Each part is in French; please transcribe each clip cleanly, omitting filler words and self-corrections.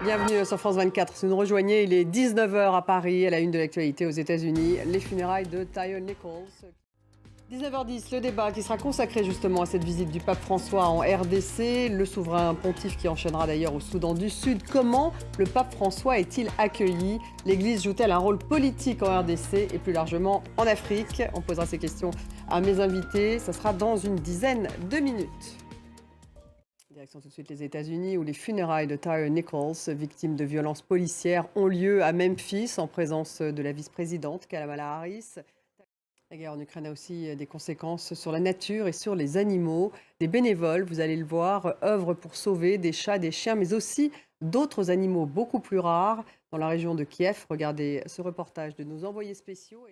Bienvenue sur France 24. Si vous nous rejoignez, il est 19h à Paris, à la une de l'actualité aux États-Unis, les funérailles de Tyre Nichols. 19h10, le débat qui sera consacré justement à cette visite du pape François en RDC, le souverain pontife qui enchaînera d'ailleurs au Soudan du Sud. Comment le pape François est-il accueilli? L'Église joue-t-elle un rôle politique en RDC et plus largement en Afrique? On posera ces questions à mes invités, ça sera dans une dizaine de minutes. Direction tout de suite les États-Unis où les funérailles de Tyre Nichols, victime de violences policières, ont lieu à Memphis en présence de la vice-présidente Kamala Harris. La guerre en Ukraine a aussi des conséquences sur la nature et sur les animaux. Des bénévoles, vous allez le voir, œuvrent pour sauver des chats, des chiens, mais aussi d'autres animaux beaucoup plus rares dans la région de Kiev. Regardez ce reportage de nos envoyés spéciaux.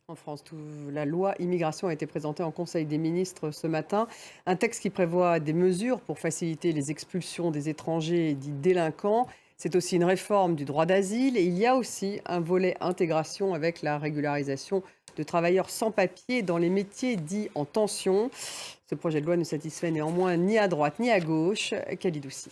En France, la loi immigration a été présentée en Conseil des ministres ce matin. Un texte qui prévoit des mesures pour faciliter les expulsions des étrangers dits délinquants. C'est aussi une réforme du droit d'asile et il y a aussi un volet intégration avec la régularisation de travailleurs sans papier dans les métiers dits en tension. Ce projet de loi ne satisfait néanmoins ni à droite ni à gauche. Khalid Houssi.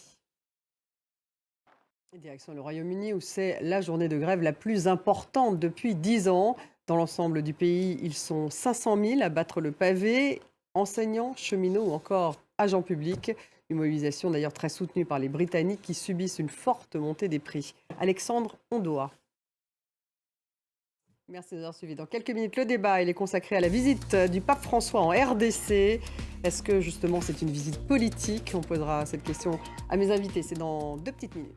Direction le Royaume-Uni où c'est la journée de grève la plus importante depuis 10 ans. Dans l'ensemble du pays, ils sont 500 000 à battre le pavé, enseignants, cheminots ou encore agents publics. Une mobilisation d'ailleurs très soutenue par les Britanniques qui subissent une forte montée des prix. Alexandre Ondoa. Merci de nous avoir suivis. Dans quelques minutes, le débat il est consacré à la visite du pape François en RDC. Est-ce que justement c'est une visite politique? On posera cette question à mes invités. C'est dans 2 petites minutes.